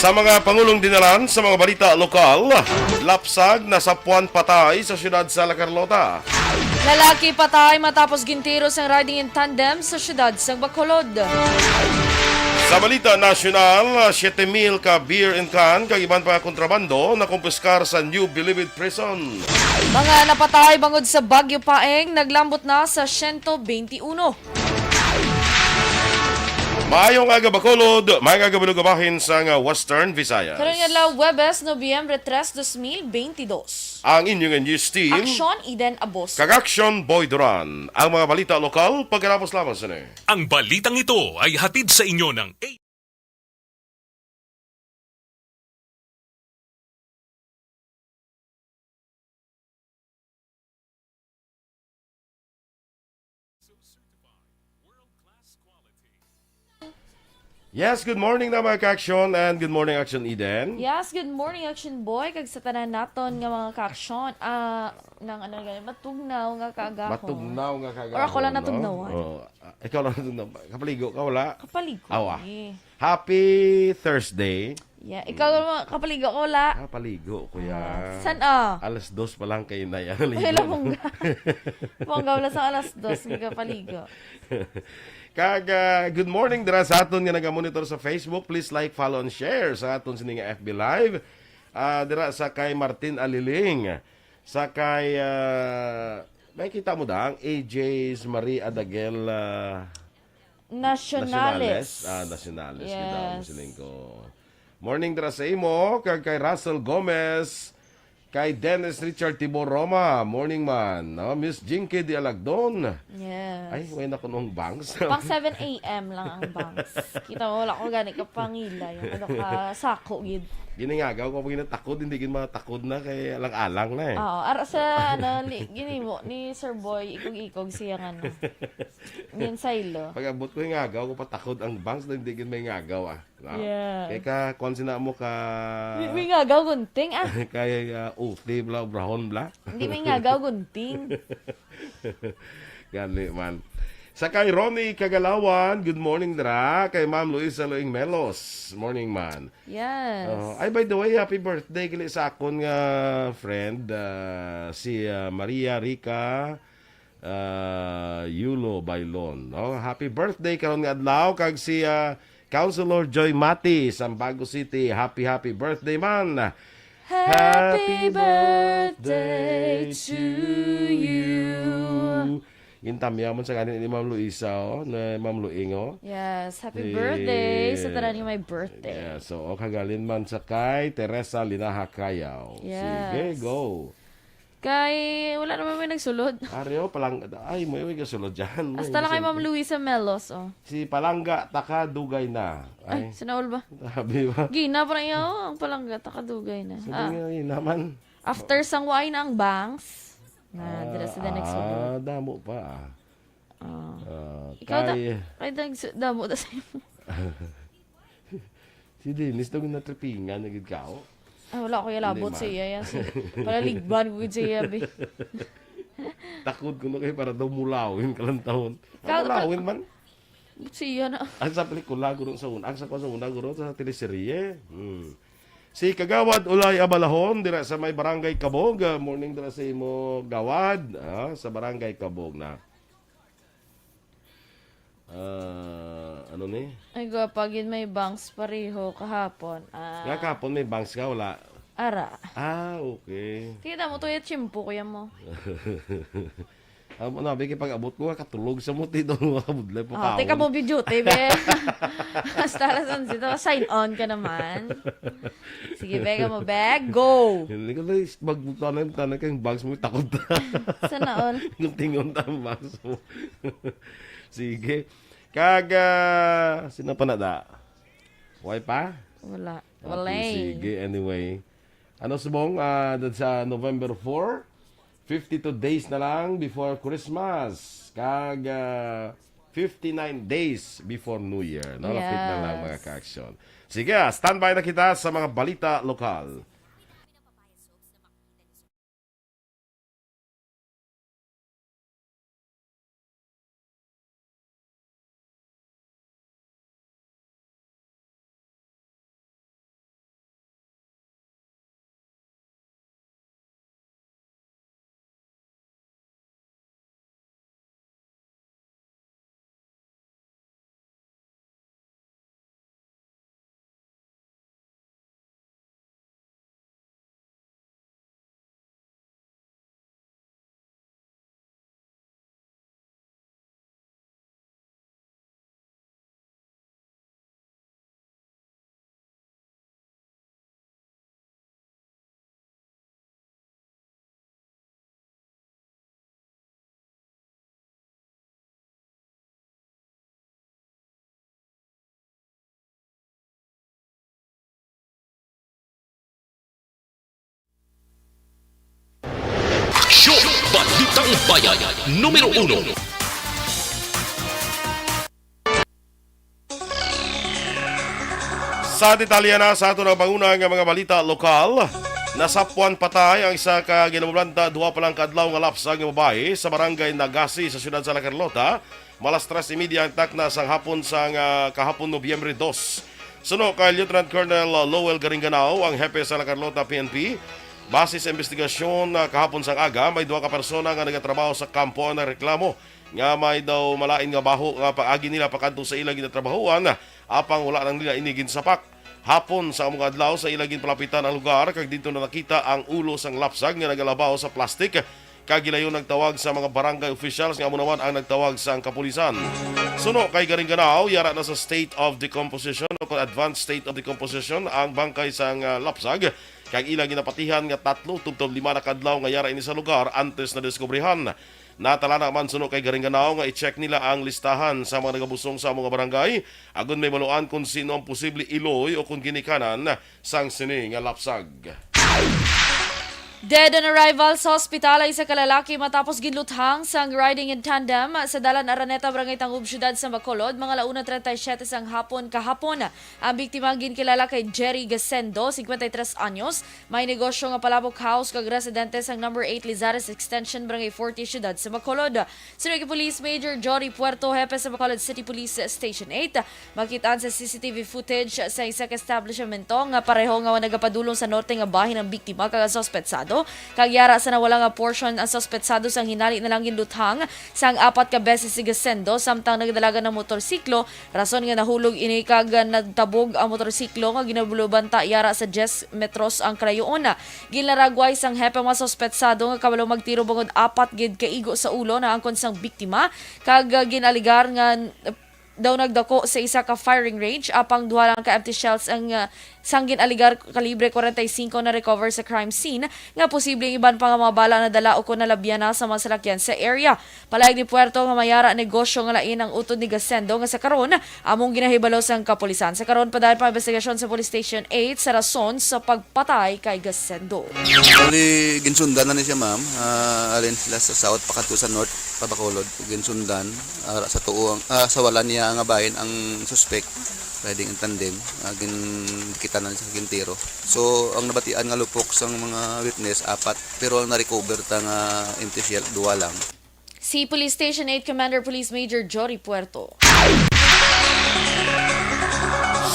Sa mga Pangulong Dinalan sa mga balita lokal, lapsag na sapuan patay sa siyudad sa La Carlota. Lalaki patay matapos gintiros ang riding in tandem sa siyudad sa Bacolod. Sa balita nasyonal, 7,000 ka beer and can kag iban pa kontrabando na kumpiskar sa New Bilibid Prison. Mga napatay bangod sa Bagyo Paeng naglambot na sa 121. Maayong aga Bacolod, maayong aga Balugabahin sa Western Visayas. Karon nga la Huwebes, Nobyembre 3, 2022. Ang inyong news team, Aksyon, Eden, Aboso. kag Aksyon, Duran. Ang mga balita lokal, pagkatapos lamang sa Ang balitang ito ay hatid sa inyo ng Yes, good morning na mga ka-Aksyon and good morning Aksyon Eden. Yes, good morning Action Boy. Kag sa tanan naton nga mga ka-aksyon, nang ano ganyan, matugnaw nga kaagahon. Matugnaw nga kagahon. Or ako lang natugnawan. Oh, ikaw lang natugnaw. Kapaligo ka wala? Kapaligo. Awa. Eh. Happy Thursday. Yeah, ikaw kapaligo ko la. Kapaligo kuya. San Alas 2 pa lang kayo na yan. Wala mong mongga wala sa alas 2 nga kapaligo. Kag good morning dira sa aton nga naga-monitor sa Facebook. Please like, follow and share sa aton sining FB Live. Dira sa kay Martin Aliling. Sa kay may kita mo dang AJ's Marie Adagel Nacionales. Nacionales. Yes. Kita mo sining ko. Morning dira sa imo kag kay Russell Gomez. Kay Dennis Richard Tibor Roma, morning man. No? Miss Jinky Di Alagdon. Yes. Ay, wala na ko nung banks. Pang 7 a.m. lang ang banks. Kita mo, wala ko gani ka pangila. Yung ano ka, sako, gid. Giningagaw ko pag takod, hindi gin matakod na kay alang-alang na eh. Oo, ara sa, ano, gini mo, ni Sir Boy, ikog-ikog siya nga, no. Yan sa ilo. Pag abot ko yung ngagaw, ko patakod ang banks na hindi gin may ngagaw ah. No? Yeah. Kaya ka, kung sina mo ka... May ngagaw gunting, kaya uti bla, brahon bla. Hindi may ngagaw gunting. Gani man. Sa kay Ronnie Kagalawan, good morning dra. Kay Ma'am Luisa Loing Melos, morning man. Yes. Ay, by the way, happy birthday kili sa akon nga friend, si Maria Rica Yulo Bailon. No? Happy birthday karon nga adlaw kag si Councilor Joy Mati, Sambago City. Happy birthday man. Happy birthday to you. Intamyaman sa kanin ni Ma'am Luisa, na Ma'am Luing, Yes, happy birthday sa tanan ni my birthday. Yeah, so kagalin man sa kay Teresa Linaha Kayaw. Yes. Sige, go. Kay, wala naman may nagsulod. Areo, ay, may kasulod dyan. Hasta lang kay Ma'am Luisa Melos, Si Palangga, taka, dugay na. Ay, sinaul ba? Sabi ba? Gina pa rin ang palangga, takadugay na. Sabi nga, naman. After sangwain na ang banks, na dira sa the next one. Damo pa. Ikaw kay damo da sa imo. Si Dennis, daw na tripingan, nagid kao. Wala ko yalabot sa iya yan. Palaligban ko sa iya, be. Takot ko na kayo para daw mulawin kalang taon. Ikaw, Mulawin man. Siya na. Ang sa pelikula, guro sa unang, sa una, guro sa teleserye. Si Kagawad Ulay Abalahon, dira sa may Barangay Kabog. Morning dira sa imo Gawad, sa Barangay Kabog na. Ano ni? Ay, pagin may banks pareho kahapon. Nga kahapon may banks ka, wala? Ara. Okay. Tingnan mo to yung chimpo, kuya mo. Nabi kay pag-abot ko, katulog sa muti doon, makabudlay po kaon. Teka mo duty, be. Hasta alas 11, sign on ka naman. Sige, bega mo, beg, go! Hindi ko na magbutanay kayong bags mo, takot na. Sa naon? Yung tingon na ang bags mo. Sige. Sino pa na da? Why pa? Wala. Okay, sige, anyway. Ano subong, sa November 4, 52 days na lang before Christmas. 59 days before New Year. No? Lapit na lang mga ka-aksyon. Sige, standby na kita sa mga balita lokal. Balitang Bayan, Numero 1. Sa detalye na sa ato ng pangunang mga balita lokal, nasapwan patay ang isa ka ginabublanta duha pa lang kadlaw nga lapsang nga babae sa barangay Nagasi sa siyudad sa La Carlota. Malas 3:30 ang takna sang hapon sang kahapon Nobyembre 2. Suno kay Lieutenant Colonel Lowell Garinganao, ang hepe sa La Carlota PNP. Base sa investigasyon kahapon sang aga, may duha ka persona nga nagatrabaho sa kampo ang reklamo nga may daw malain nga baho nga paagi nila pakadto sa ilang ginatrabahuan apang wala nang nila inigin sapak. Hapon sa among adlaw sa ilagin palapitan ang lugar kag dito na nakita ang ulo sang lapsag nga nagalabaw sa plastik. Kagilayon nagtawag sa mga barangay officials nga amo naman ang nagtawag sa kapulisan. Suno kay Garinganao, yara na sa state of decomposition o advanced state of decomposition ang bangkay sang lapsag. Kag ilang ginapatihan nga 3 tubtob 5 na kadlaw nga yara ini sa lugar antes na diskubrihan. Natala man suno kay Garinganao nga i-check nila ang listahan sa mga nagabusong sa mga barangay agon may maluan kung sino ang posible iloy o kung ginikanan sang sini nga lapsag. Dead on arrival sa ospital ay isa kalalaki matapos ginluthang sang riding in tandem sa Dalan Araneta, Barangay Tangub, Siyudad sa Bacolod. Mga 1:37 sang hapon kahapon. Ang biktima ginkilala kay Jerry Gasendo, 53 anyos. May negosyo nga palabok house kag residente sang number 8 Lizares Extension, Barangay 40, Siyudad sa Bacolod. Sunod kay Police Major Jory Puerto, hepe sa Bacolod City Police Station 8. Makitaan sa CCTV footage sa isa ka establishmento nga pareho nga nagapadulong sa norte nga bahin ng biktima kag sospetsado. Kagyara sa nawala nga portion ang sospetsado sang hinali na lang ginluthang sang 4 ka beses si Gasendo samtang nagdalaga ng motorsiklo. Rason nga nahulog ini kag nagtabog ang motorsiklo nga ginabulubanta yara sa 10 metros ang krayoon. Ginlaragway sang hepe mga sospetsado nga kabalo magtiro bangod 4 gid kaigo sa ulo na angkon sang biktima kag ginaligar nga daw nagdako sa isa ka firing range apang duha lang ka empty shells ang sanggin aligar kalibre 45 na recover sa crime scene nga posibleng iban pa nga mga bala na dala o kung nalabyan na sa mga salakyan sa area. Palayag ni Puerto nga mayara negosyo nga lain ang utod ni Gasendo nga sa karon among ginahibalo sang kapulisan. Sa karon pa dahil pa investigasyon sa Police Station 8 sa rason sa pagpatay kay Gasendo. Uli ginsundan na ni siya ma'am, alin sila sa south pakato sa north pabakolod ginsundan sa tuong sa wala niya nga bahin ang suspect riding in tandem kita na sa gintiro. So ang nabatian nga lupok sang mga witness 4 pero ang na-recover ta nga empty shell 2 lang. Si Police Station 8 Commander Police Major Jory Puerto.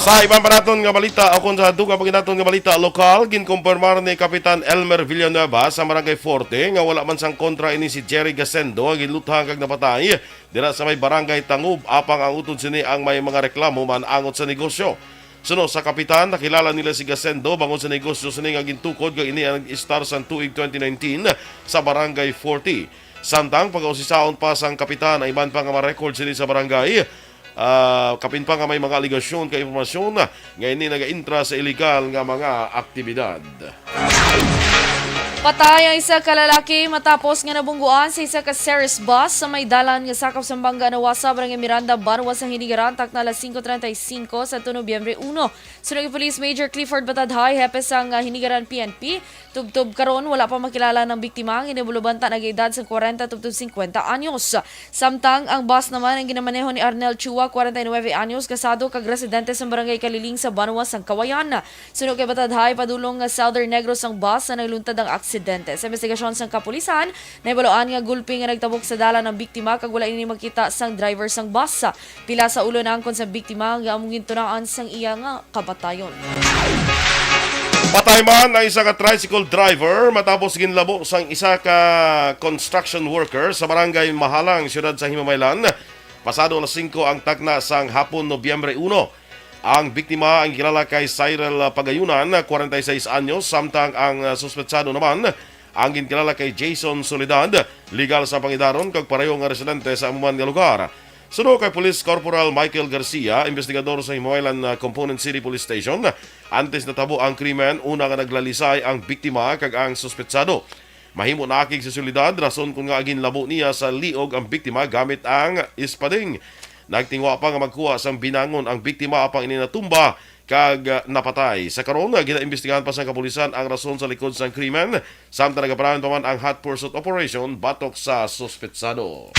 Sa ibang panaton nga balita o kung sa duga paginaton nga balita lokal, ginkumpirmar ni Kapitan Elmer Villanueva sa Barangay Forte nga wala man sang kontra ini si Jerry Gasendo nga ginluthang kag napatay dira sa may Barangay Tangub apang ang utod sini ang may mga reklamo man angot sa negosyo. Suno sa kapitan, nakilala nila si Gasendo bangon sa negosyo sini nga gintukod kag ini ang star sa tuig 2019 sa Barangay 40. Samtang pag-usisaon pa sang kapitan ay iban pa nga ma-record sini sa barangay. Kapin pa nga may mga aligasyon kay informasyon nga ini naga-intra sa illegal nga mga aktibidad. Patay ang isa ka lalaki matapos nga nabungguan sa isa ka series bus sa may dalan nga sakop sa Banga Nawasa, Barangay Miranda, Banwas ang hinigaran takna alas 5:35 sa Nobyembre 1. Sunod kay Police Major Clifford Batadhay, hepe sang hinigaran PNP, tubtob karon wala pa makilala ng biktima ang inibulubanta nag-edad sa 40 tubtob 50 anyos. Samtang ang bus naman ang ginamaneho ni Arnel Chua, 49 anyos, kasado kag residente sa Barangay Kaliling sa Banwas ang Kawayan. Sunod kay Batadhay, padulong nga Southern Negros ang bus na nagluntad ang aksidente. Sa investigasyon sang kapulisan, naibaloan nga gulpi nga nagtabok sa dalan ng biktima kag wala ini makita sang driver sang bus. Pila sa ulo na angkon sa biktima nga among gintunaan sang iya nga kabatayon. Patay man ang isa ka tricycle driver matapos ginlabo sang isa ka construction worker sa Barangay Mahalang, siyudad sa Himamaylan. Pasado alas 5 ang takna sang hapon Nobyembre 1. Ang biktima ang kilala kay Cyril Pagayunan, 46 anyos, samtang ang suspetsado naman ang ginkilala kay Jason Soledad, legal sa Pangidaron kag pareho nga residente sa amuman nga lugar. Suno kay Police Corporal Michael Garcia, investigador sa Himawayan Component City Police Station, antes natabo ang krimen, una nga naglalisay ang biktima kag ang suspetsado. Mahimo na akig sa Soledad, rason kung nga ginlabo niya sa liog ang biktima gamit ang ispading. Nagtingwa pa nga magkuha sang binangon ang biktima apang ini natumba napatay. Sa karon ginaimbestigahan pa sa kapulisan ang rason sa likod sa krimen, samtang nagaplanan pa man ang hot pursuit operation batok sa suspetsado.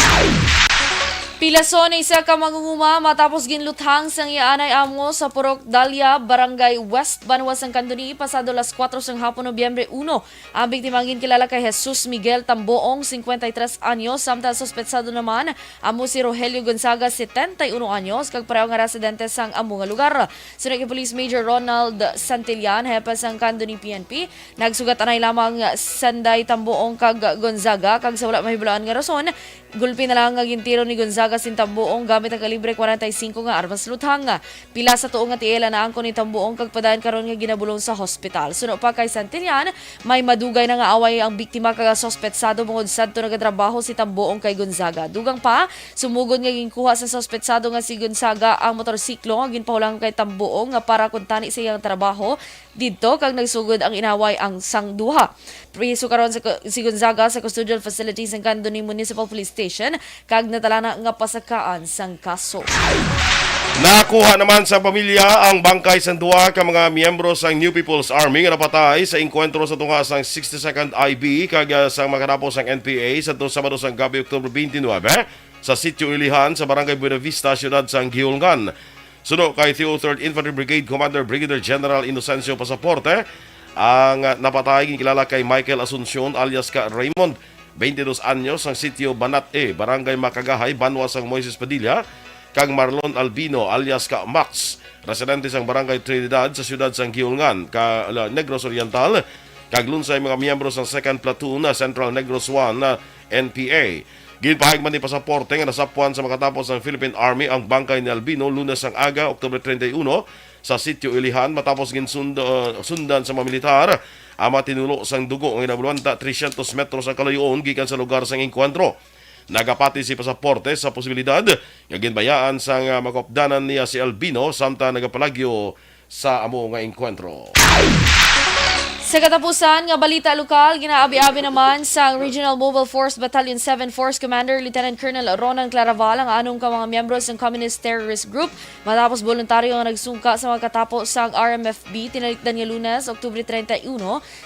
Pilason isa ka mangunguma matapos ginluthang sang ianay amo sa Purok Dalia, Barangay West, Banwa sang Kanduni, pasado las 4 sang hapon Nobyembre 1. Ang biktima kilala kay Jesus Miguel Tamboong, 53 anyos, samtang suspetsado naman amo si Rogelio Gonzaga, 71 anyos, kag pareho nga residente sang amo nga lugar. Sunod kay Police Major Ronald Santillan, hepe sang Kanduni PNP, nagsugat anay lamang Sanday Tamboong kag Gonzaga, kag sa wala mahibulaan nga rason, gulpi na lang nga gintiro ni Gonzaga sin Tamboong gamit ang kalibre 45 nga armas luthang. Pila sa tuong nga tiela na angko ni Tamboong kag padayon karon nga ginabulong sa hospital. Suno pa kay Santillan, may madugay na nga away ang biktima kag sospetsado bungod sadto nagatrabaho si Tamboong kay Gonzaga. Dugang pa, sumugod nga ginkuha sa sospetsado nga si Gonzaga ang motorsiklo nga ginpahulang kay Tamboong nga para kuntani sa iyang trabaho didto kag nagsugod ang inaway ang sang duha. Priso karon si Gonzaga sa custodial facilities ng Kanduni Municipal Police Station kag natalana nga pasakaan sang kaso. Nakuha naman sa pamilya ang bangkay sa duwa ka mga miyembro sa New People's Army nga napatay sa engkwentro sa tunga sang 62nd IB kag sa makatapos ang NPA sa Sabado sang gabi Oktubre 29 sa Sitio Ilihan sa Barangay Buena Vista, siyudad sang Giulgan. Suno kay 3rd Infantry Brigade Commander Brigadier General Inocencio Pasaporte, ang napatay kilala kay Michael Asuncion alias ka Raymond, 22 anyos, ang Sitio Banat Barangay Makagahay, Banwa sang Moises Padilla, kag Marlon Albino alias ka Max, residente sang Barangay Trinidad sa siyudad sang Giulgan, ka Negros Oriental, kag lunsay mga miyembro sang 2nd Platoon Central Negros 1 NPA. Ginpahig man ni Pasaporte nga nasapuan sa makatapos ng Philippine Army ang bangkay ni Albino Lunes ang aga, Oktubre 31 sa Sitio Ilihan matapos sundan sa mga militar ang matinulo sang dugo ang inabulwanta 300 metros ang kalayoon gikan sa lugar sang engkwentro. Nagapati si Pasaporte sa posibilidad nga ginbayaan sang makopdanan niya si Albino samtang nagapalagyo sa amo nga engkwentro. Sa katapusan nga balita lokal, ginaabi-abi naman sa Regional Mobile Force Battalion 7 Force Commander Lieutenant Colonel Ronan Claraval ang anong ka mga miyembro ng Communist Terrorist Group matapos voluntaryo nga nagsungka sa mga katapos sang RMFB tinalikdan nga Lunes, Oktubre 31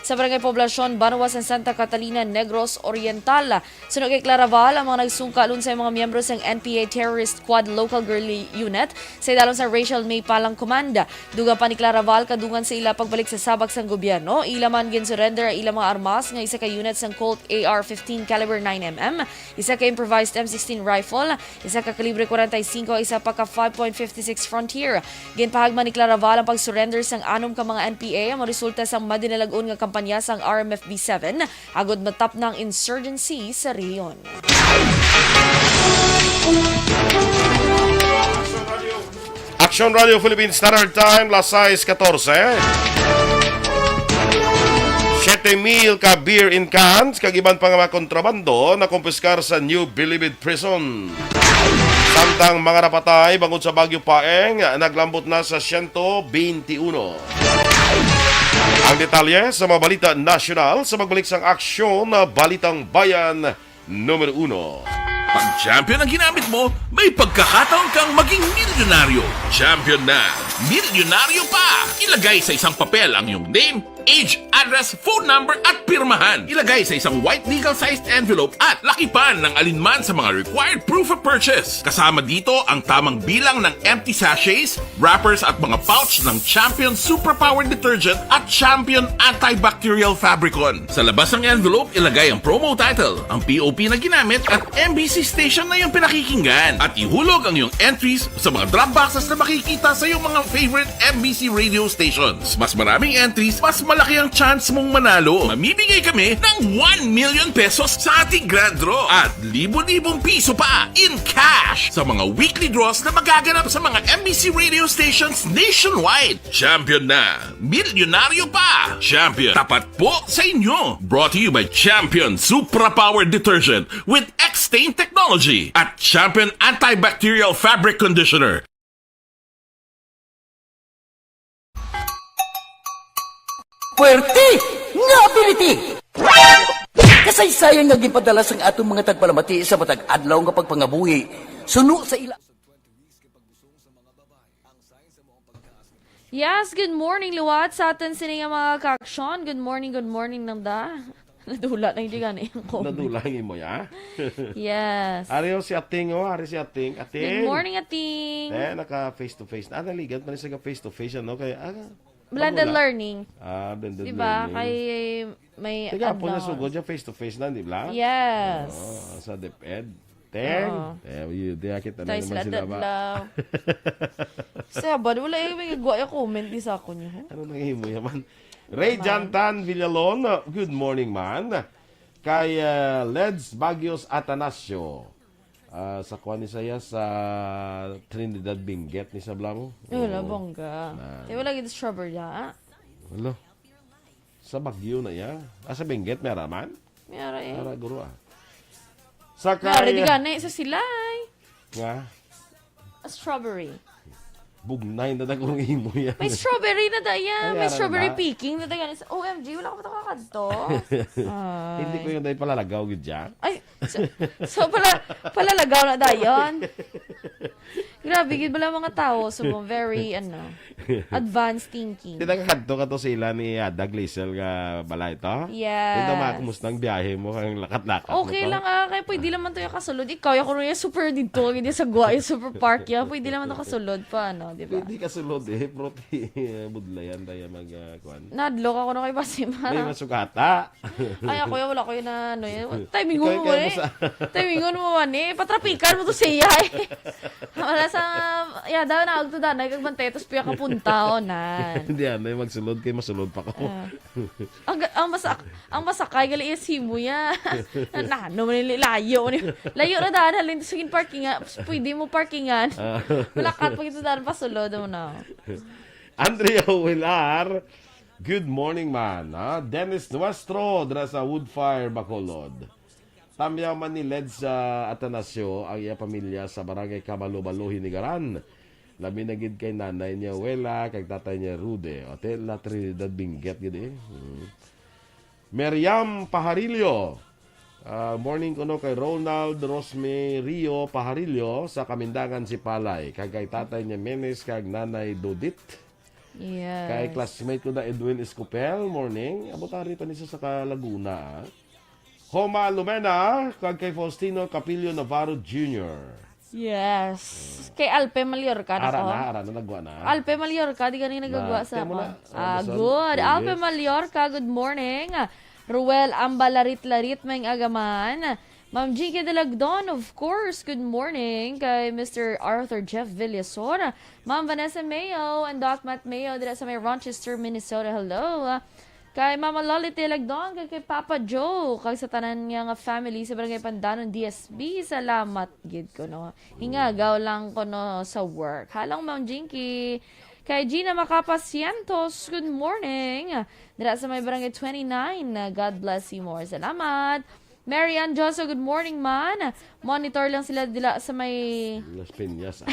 sa Barangay Poblasyon, Banwa sa Santa Catalina, Negros Oriental. Sunog kay Claraval, ang mga nagsungka lun sa mga miyembro ng NPA Terrorist Squad Local Girl Unit sa idalon sa Rachel May Palang Command. Duga pa ni Claraval kadungan sa ila pagbalik sa sabak sang gobyerno, ilaman gin-surrender ang ilang mga armas nga isa ka unit sang Colt AR-15 caliber 9mm, isa ka improvised M16 rifle, isa ka kalibre 45, isa pa ka 5.56 Frontier. Ginpahagman ni Claraval ang pag-surrender sang anom ka mga NPA ang resulta sang madinalagon nga kampanya sang RMFB-7 agod matap ng insurgency sa rehiyon. Aksyon Radio Philippines Standard Time, las 6:14. 7,000 ka beer in cans, kag iban pa nga mga kontrabando na kumpiskar sa New Bilibid Prison. Samtang mga napatay bangod sa Bagyo Paeng, naglambot na sa 121. Ang detalye sa mga balita nasyonal sa magbalik sang aksyon na Balitang Bayan Numero 1. Pag champion ang ginamit mo, may pagkakataon kang maging milyonaryo. Champion na, milyonaryo pa! Ilagay sa isang papel ang iyong name, age, address, phone number at pirmahan. Ilagay sa isang white legal-sized envelope at lakipan ng alinman sa mga required proof of purchase. Kasama dito ang tamang bilang ng empty sachets, wrappers at mga pouch ng Champion Superpower Detergent at Champion Antibacterial Fabricon. Sa labas ng envelope, ilagay ang promo title, ang POP na ginamit at MBC station na yung pinakikinggan. At ihulog ang iyong entries sa mga drop boxes na makikita sa iyong mga favorite MBC radio stations. Mas maraming entries, mas malaki ang chance mong manalo. Mamimigay kami ng 1 million pesos sa ating grand draw at libo-libong piso pa in cash sa mga weekly draws na magaganap sa mga MBC radio stations nationwide. Champion na, milyonaryo pa. Champion, tapat po sa inyo. Brought to you by Champion Supra Power Detergent with X-Stain Technology at Champion Antibacterial Fabric Conditioner. Puwerte nga ability! Kasaysayan nga gipadala sang atong mga tagpalamati sa matag adlaw nga pagpangabuhi. Suno sa ila. Yes, good morning, Luwat. Sa atin sini nga mga ka-aksyon. Good morning nang da. Nadula na hindi gani ang comment. Nadulangin mo ya. Yes. Ariyo si Ating, ari si Ating. Ating. Good morning, Ating. Naka face-to-face. Naligat pa rin sa face-to-face, ano? Kaya, Blended learning. Blended Diba? learning. Kay may Teka po na sugod yung face-to-face na, di ba? Yes. Sa DepEd. Di akit na naman sila ba? Sabad, wala yung may gagwa yung comment di sa ako niyo. Ano nangyaymo yaman? Ray Jantan Villalon, good morning man. Kay Leds Baguios Atanasio. Sa kuha ni saya sa Trinidad Benguet ni Sablamo. Wala, bongga. Wala gito strawberry ha? Wala. Sa Baguio na ya. Sa Benguet may raman? Mayara eh. Para guro Sa Mayara kay... di gani sa silay. Nga? A strawberry. Bugnay na dagong imo yan. May strawberry na daya. May Ayaran strawberry na. picking na daya. OMG, wala ka pa kakadto. Hindi ko yung dahil palalagaw gud dyan. Ay, so palalagaw na dayon. Grabe, gid bala mga tao. So, very, advanced thinking. Hindi nakakadto ka to sila ni Dag Liesel nga balay to? Yes. Ito kumusta ang biyahe mo kang lakat-lakat Okay mo to? lang kaya pwede naman to yung kasulod. Ikaw, yung kuno yung super dito, hindi sa gwa, yung super park ya. Pwede naman to kasulod pa, di ba? Hindi ka sulod proti budlayan tayo mag-kuhan. Nadlok ako na kay Basima. May masugata. Ay, ako yung wala ko yun na, timing Ikaw, mo kaya eh. mo sa- Timing mo patrapikan mo to siya eh. Wala sa, daw na, agto da, nagkagbantay, tapos piya kapunta, na. Hindi may magsulod kay masulod pa ko. Ang masakay, gali yung simo ya. Ano man yung layo. Layo na daan, halin, saging parkingan, pwede mo parkingan. Malakat pag ito daan, pasulod mo na. Andrea Wilar, good morning man. Dennis Nuestro, dra sa Woodfire, Bacolod. Tamyaman ni Led sa Atanasio ang iya pamilya sa barangay Kabalo-Balo, Hinigaran. Labi na gid kay nanay niya Wela, kay tatay niya Rude. Hotel La Trinidad Benguet gid eh. Meriam Pajarillo. Morning kuno kay Ronald Rosme Rio Pajarillo sa Kamindangan si Palay. Kay tatay niya Menes kag nanay Dodit. Yes. Kay classmate ko na Edwin Escopel, morning. Abotari pa niya sa Laguna. Homa Lumena, kag kay Faustino Capillo Navarro Jr. Yes. Kay Alpe Mallorca na ko. Ara na, nagwa na. Alpe Mallorca, di ganing nagagawa sa Temo ako. na. Good. Alpe Mallorca, good morning. Ruel Ambalarit-Larit, may agaman. Ma'am Jinky Delagdon, of course, good morning. Kay Mr. Arthur Jeff Villasor. Ma'am Vanessa Mayo and Doc Matt Mayo, dira sa may Rochester, Minnesota. Hello. Kay Mama Lolly Delagdon, kay Papa Joe, kay sa tanan niya nga family sa Barangay Pandanon, DSB. Salamat, gid ko, no. Hingagaw lang ko, no, sa work. Halang, Ma'am Jinky. Kay Gina Macapasientos, good morning. Dira sa may Barangay 29, God bless you more. Salamat. Mary Ann Joso, good morning, man. Monitor lang sila dila sa may Las Piñas.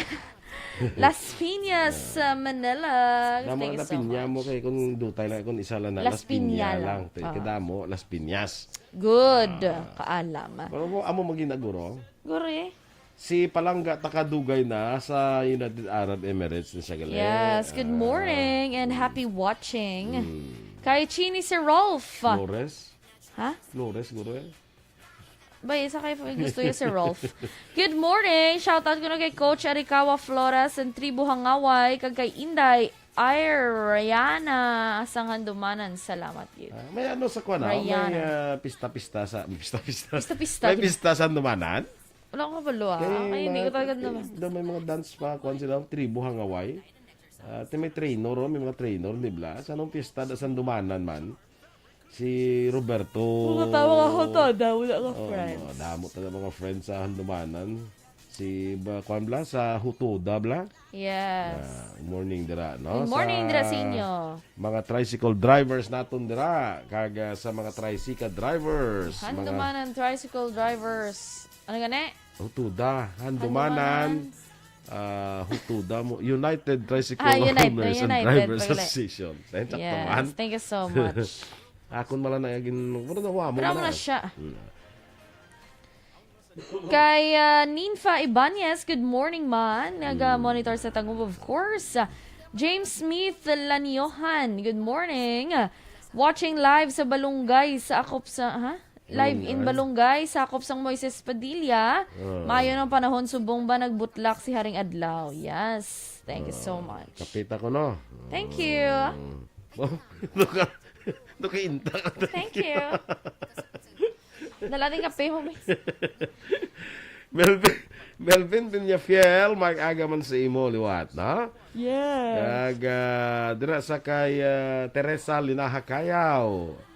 Las Piñas, Manila. Damo Thank you na so pinya much. mo kay kung dutay lang kung isa lang na Las Las Piña Piña lang. lang. Kadamo Las Piñas. Good. Kaalam. Pero mo amo maginaguro. Guri. Si Palangga takadugay na sa United Arab Emirates ni siya gali. Yes, good morning and happy watching. Kay Chini si Rolf. Flores. Ha? Flores guro eh. Ba, isa kayo gusto niya si Rolf. Good morning! Shoutout ko na kay Coach Arikawa Flores and Tribu Hangaway, kag kay Inday Ariana asang handumanan. Salamat yun. May ano sa kuha na? May Rayana. pista-pista sa... Pista-pista? Pista-pista. May pista sa Numanan? Wala ko kabalo Ay, hindi ko talaga naman. Daw may mga dance pa, kuhan sila, tribu hangaway. May trainer, may mga trainer, di ba? Sa anong pista sa Dumanan man? Si Roberto. Mga tawa ka ko to, wala ka friends. Damo talaga mga friends sa Handumanan. Si Kuan Bla sa Hutoda Bla. Yes. Morning dira, no? Good morning, dira sa inyo. Mga tricycle drivers naton dira. Kag sa mga tricycle drivers. Handumanan tricycle drivers. Ano gani? Hutoda, Handumanan. Hutoda mo. United Tricycle United, Owners and United, Drivers pagkala. Association. Yes, thank you so much. Akon mala na yagin. Wala na wa mo Pero na. na siya. Kay Ninfa Ibanez, good morning man. Naga-monitor sa Tangub, of course. James Smith Laniohan, good morning. Watching live sa Balungay, sakop sa, Live in Balungay, sakop sang Moises Padilla. Mayo ng panahon, subong ba nagbutlak si Haring Adlaw? Yes, thank you so much. Kapita ko, no? Thank you. Doon ka inta. Thank you. Dala din kape mo, miss. Melvin Piñafiel, mag-aga man sa imo, liwat, na? Yes. Dira sa kay Teresa Linahakayaw.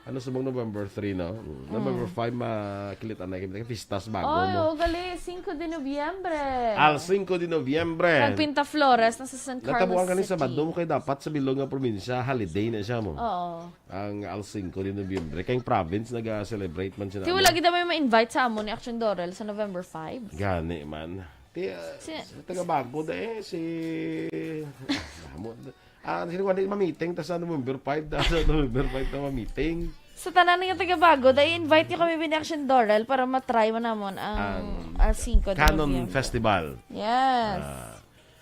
Ano sa November 3, no? November 5, makilitan na kita. Pistas bago mo. Gali, 5 de Nobyembre. Al 5 de Nobyembre. Nagpinta Flores, nasa San Carlos Natabuan ka ni City. sa Badong kay dapat sa bilog nga probinsya, holiday na siya mo. Oo. Ang Al 5 de Nobyembre. Kayong province, nag-celebrate man siya. Di wala kita may ma-invite sa amon ni Aksyon Dorel sa November 5. Gani man. Taga-bago da si... Sino ko na ma-meeting, tas sa November 5, sa November 5 na ma-meeting. Sa tanan nga taga-bago, invite niyo kami ni Aksyon Dorel para matry mo namon ang 5 de Canon Nobyembre. Festival. Yes.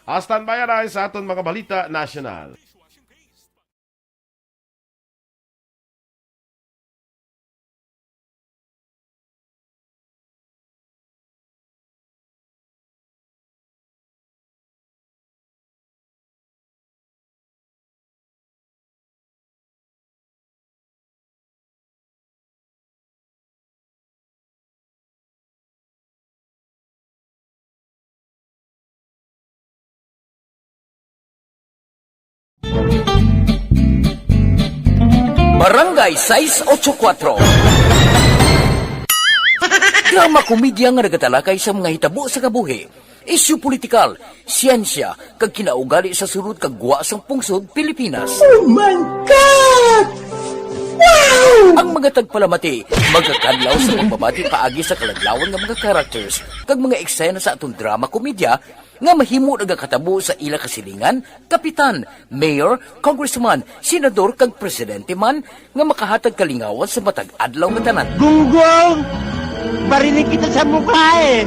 Standby na sa aton mga balita national. Barangay 684. Drama komedya nga nagatalakay sa mga hitabo sa kabuhi. Isyu politikal, siyensya, kag kinaugali sa surut kag guwa sang pungsod Pilipinas. Oh my God! Wow! Ang mga tagpalamati, magkakadlaw sa pagbabati paagi sa kaladlawan ng mga characters kag mga eksena sa atong drama komedya nga mahimo nagakatabo sa ila kasilingan, kapitan, mayor, congressman, senador kag presidente man nga makahatag kalingawan sa matag adlaw nga tanan. Gunggong! Barinig kita sa mukha eh!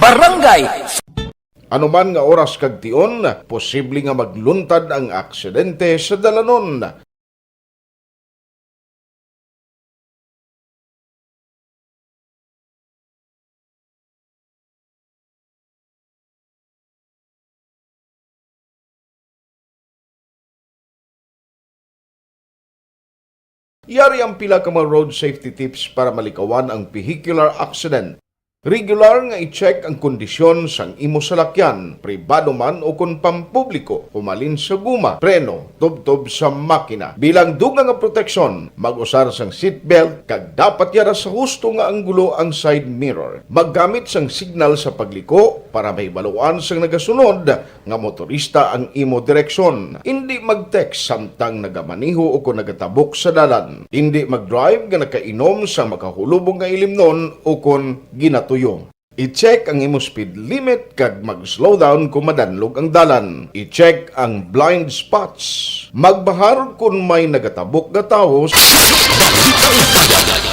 Barangay Ano man nga oras kag tion, posible nga magluntad ang aksidente sa dalanon. Yari ang pila ka mga road safety tips para malikawan ang vehicular accident. Regular nga i-check ang kondisyon sang imo salakyan, pribado man o kung pampubliko, pumalin sa guma, preno, tubtob sa makina. Bilang duga nga proteksyon, mag-usar sang seatbelt, kag dapat yara sa husto nga anggulo ang side mirror. Maggamit sang signal sa pagliko para may baluan sang nagasunod nga motorista ang imo direksyon. Hindi mag-text samtang nagamaniho o kung nagatabok sa dalan. Hindi mag-drive nga nakainom sa makahulubong nga ilimnon o kung ginatuyo. I-check ang imo speed limit kag mag-slow down kung madanlog ang dalan. I-check ang blind spots. Magbahar kung may nagatabok na tao.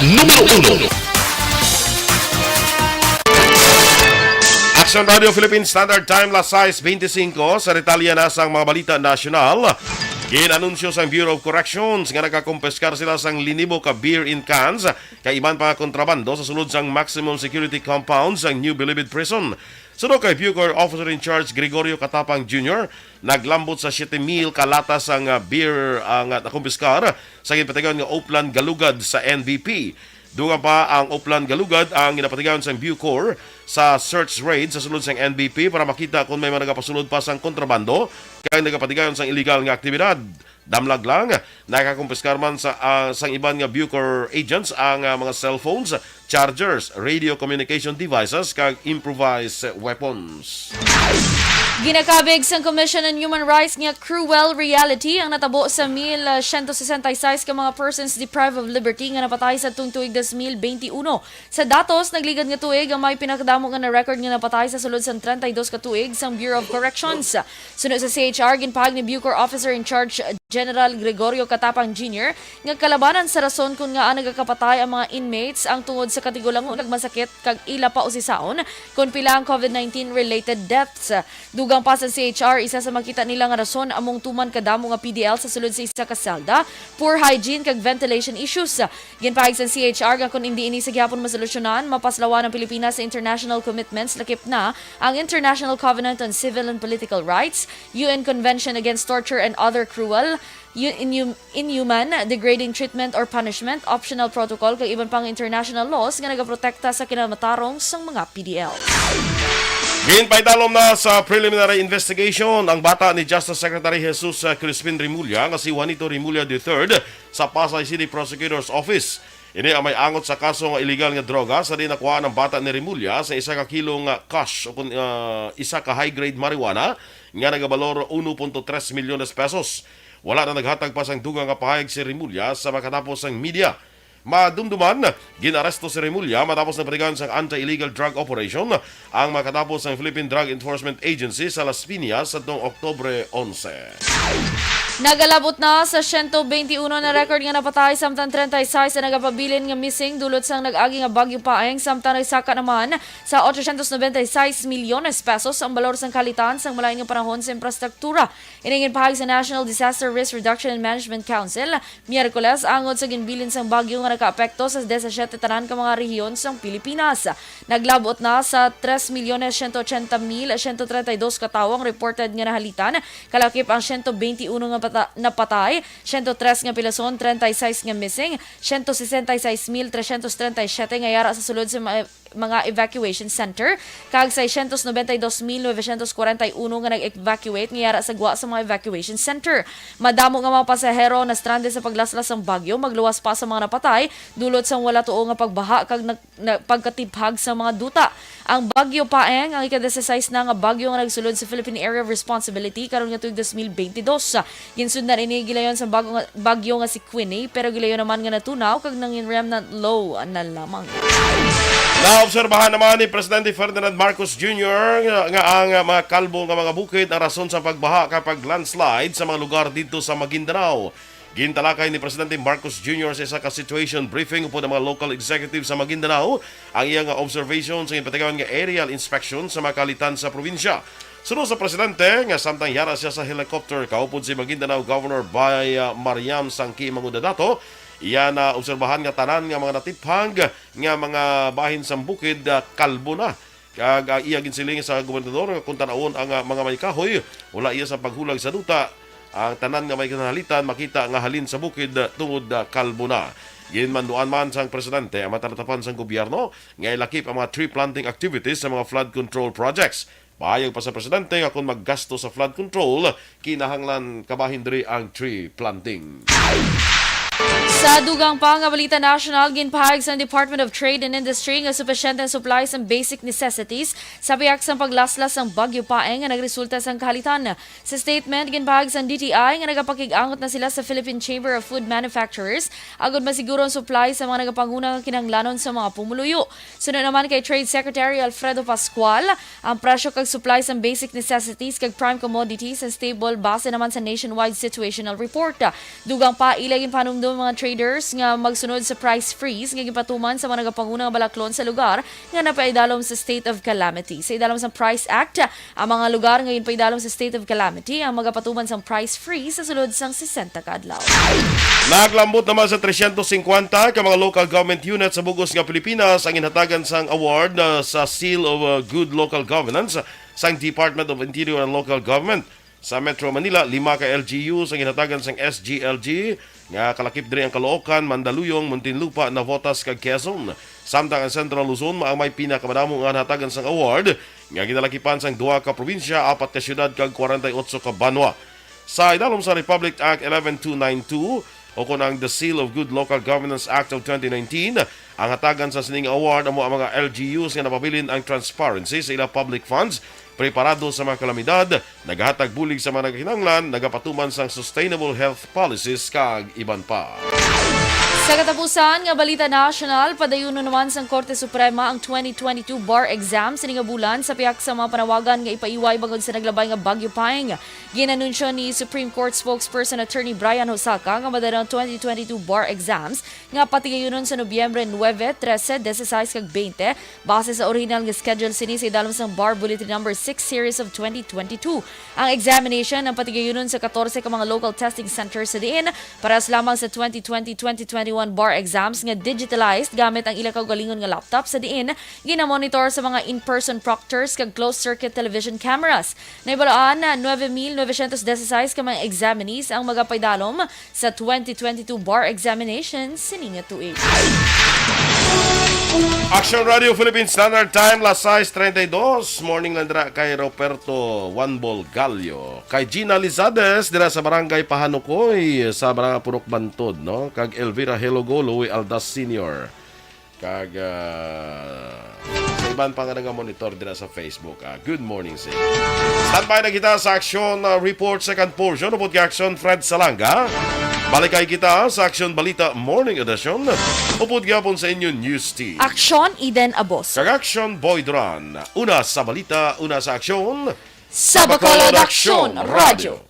Numero 1. Aksyon Radio Philippines Standard Time, las 6:25 sa Retalya na sang mga balita nasyonal. Ginanunsyo sang Bureau of Corrections nga nakakumpeskar sila sang linibo ka beer in cans kay iban pa kontrabando sa sulod sang maximum security compound sang New Bilibid Prison. Suno kay Bucor Officer in Charge Gregorio Katapang Jr. naglambot sa 7,000 kalatas ang beer ang nakumpeskar sa ginpatigan nga Oplan Galugad sa NBP. Duga pa ang Oplan Galugad ang ginapatigayon sang Bucor sa search raid sa sulod sang NBP para makita kung may mga nagapasulod pa sang kontrabando kay nagapatigayon sang illegal nga aktibidad. Damlag lang, nakakumpiskar man sa sang iban nga Bucor agents ang mga cellphones, chargers, radio communication devices kag improvised weapons. Ginakabig sang Commission on Human Rights nga cruel reality ang natabo sa 1,166 ka mga persons deprived of liberty nga napatay sa tuig 2021. Sa datos, nagligad nga tuig ang may pinakadamo nga na record nga napatay sa sulod sang 32 ka tuig sang Bureau of Corrections. Sunod sa CHR, ginpahag ni Bucor Officer in Charge General Gregorio Katapang Jr. nga kalabanan sa rason kung nga nagakapatay ang mga inmates ang tungod sa katigulang nagmasakit kag ila pa usisaon kung pila ang COVID-19 related deaths. Dugang pa sa CHR, isa sa makita nila nga rason among tuman kadamo nga PDL sa sulod sa isa ka selda, poor hygiene kag ventilation issues. Ginpahig sa CHR nga kung hindi ini sa gihapon masolusyonan, mapaslawan ng Pilipinas sa international commitments lakip na ang International Covenant on Civil and Political Rights, UN Convention Against Torture and Other Cruel, inhuman, degrading treatment or punishment, optional protocol kag iban pang international laws nga nagaprotekta sa kinamatarong sang mga PDL. Ginpaidalom na sa preliminary investigation ang bata ni Justice Secretary Jesus Crispin Rimulya nga si Juanito Rimulya III sa Pasay City Prosecutor's Office. Ini ang may angot sa kaso nga illegal nga droga sa di nakuha ng bata ni Rimulya sa isa ka kilong cash o isa ka high-grade marijuana nga nagabalor 1.3 milyones pesos. Wala na naghatag pa sang dugang nga pahayag si Rimulya sa makatapos ang media. Madumduman, ginaresto si Rimulya matapos na patigan sa anti-illegal drug operation ang makatapos ng Philippine Drug Enforcement Agency sa Las Piñas sa noong Oktubre 11. Nagalabot na sa 121 na record nga napatay samtang 36 na nagapabilin nga missing dulot sang nag-agi nga bagyo paeng samtang nagsaka naman sa 896 milyones pesos ang balor sang kalitan sang malain nga panahon sa infrastruktura. Iningin pahag sa National Disaster Risk Reduction and Management Council Miyerkules angod sa ginbilin sang bagyo nga nakaapekto sa 17 tanan ka mga rehiyon sang Pilipinas. Naglabot na sa 3,180,132 katawang reported nga nahalitan, kalakip ang 121 nga napatay, 103 nga pilason, 36 nga missing, 166,337 nga yara sa sulod sa mga evacuation center, kag 692,941 nga nag-evacuate nga yara sa gwa sa mga evacuation center. Madamo nga mga pasahero na stranded sa paglaslas ng bagyo, magluwas pa sa mga napatay, dulot sa wala tuo nga pagbaha kag pagkatiphag sa mga duta. Ang bagyo paeng ang ika-16 na nga bagyo nga nagsulod sa Philippine Area of Responsibility karon nga tuig 2022. Ginsundan ini gilayon sa bagyo nga si Queenie, pero gilayon naman nga natunaw kag nangin remnant low na lamang. Naobserbahan naman ni Presidente Ferdinand Marcos Jr. nga ang mga kalbo nga mga bukid ang rason sa pagbaha kapag landslide sa mga lugar dito sa Maguindanao. Gintalakay ni Presidente Marcos Jr. sa isa ka situation briefing upon ang mga local executives sa Maguindanao ang iyang observation sa ipatigawan nga aerial inspection sa mga kalitan sa probinsya. Sunod sa Presidente, nga samtang yara siya sa helicopter kaupod si Maguindanao Governor Bayan Mariam Sangki Mangudadato, iya na obserbahan nga tanan nga mga natiphang nga mga bahin sa bukid kalbo na. Kag iya ginsiling sa gobernador nga kung tanawon ang mga may kahoy, wala iya sa paghulag sa duta. Ang tanan nga may kinahalitan makita nga halin sa bukid tungod kalbo na. Ginmanduan man sang presidente ang mataratapan sang gobyerno nga ilakip ang mga tree planting activities sa mga flood control projects. Pahayag pa sa presidente nga kung maggasto sa flood control, kinahanglan kabahin diri ang tree planting. Sa dugang pa nga balita national, ginpahayag sa Department of Trade and Industry nga supesyente ang supply sa basic necessities sa biyak sa paglaslas ng bagyo paeng nga nagresulta sa kahalitan. Sa statement, ginpahayag sa DTI nga nagapakig-angot na sila sa Philippine Chamber of Food Manufacturers agod masiguro ang supply sa mga nagapangunang kinahanglanon sa mga pumuluyo. Sunod naman kay Trade Secretary Alfredo Pascual, ang presyo kag supply sa basic necessities kag prime commodities ang stable base naman sa nationwide situational report. Dugang pa ilagin panumdum mga traders nga magsunod sa price freeze nga gipatuman sa mga nagapangunang balaklon sa lugar nga napaidalom sa state of calamity. Sa idalom sa Price Act, ang mga lugar nga ginpaidalom sa state of calamity ang magapatuman sa price freeze sa sulod sang 60 ka adlaw. Naglambot naman sa 350 ka mga local government units sa bugos nga Pilipinas ang inhatagan sang award sa Seal of Good Local Governance sang Department of Interior and Local Government. Sa Metro Manila, 5 ka LGUs ang inhatagan sang SGLG nga kalakip diri ang Caloocan, Mandaluyong, Muntinlupa, Navotas kag Quezon. Samtang ang Central Luzon ang may pinakamadamo nga nahatagan sang award nga ginalakipan sang 2 ka probinsya, 4 ka syudad kag 48 ka banwa. Sa idalom sa Republic Act 11292 o kunang The Seal of Good Local Governance Act of 2019, ang hatagan sa sining award amo ang mga LGUs nga napabilin ang transparency sa ilang public funds, preparado sa mga kalamidad, naghatag bulig sa mga nagakinanglan, nagapatuman sang sustainable health policies kag iban pa. Sa katapusan nga balita national, padayuno naman sa Korte Suprema ang 2022 bar exam sa nga bulan sa piyak sa mga panawagan nga ipaiway bangod sa naglabay nga Bagyo Paing. Ginanunsyo ni Supreme Court spokesperson Attorney Bayan nga madarang 2022 bar exams nga patigayunon sa Nobyembre 9, 13, 16 kag 20 base sa original nga schedule sini sa idalom sang Bar Bulletin Number 6 Series of 2022. Ang examination ang patigayunon sa 14 ka mga local testing centers sa diin para lamang sa 2020-2021 bar exams nga digitalized gamit ang ilang kaugalingon nga laptop sa diin ginamonitor sa mga in-person proctors kag closed-circuit television cameras. Naibalaan na 9,916 ka mga examinees ang magapaydalom sa 2022 bar examinations sininga tuig. Aksyon Radio Philippine Standard Time, las 6:32. Morning nandra kay Roberto Juanbol Gallo. Kay Gina Lizades, dira sa Barangay Pahanukoy, sa Barangay Purok Bantod, no? Kag Elvira Helogolo, Aldas Senior. Kag sa iban pa nga monitor dira sa Facebook. Good morning sa inyo. Standby na kita sa Aksyon Report second portion. Upod kay Aksyon Fred Salanga. Balikay kita sa Aksyon Balita Morning Edition. Upod gyapon sa inyo News Team. Aksyon Eden Aboso. Kag Aksyon Boy Duran. Una sa balita, una sa aksyon. Sa Bacolod Aksyon Radio.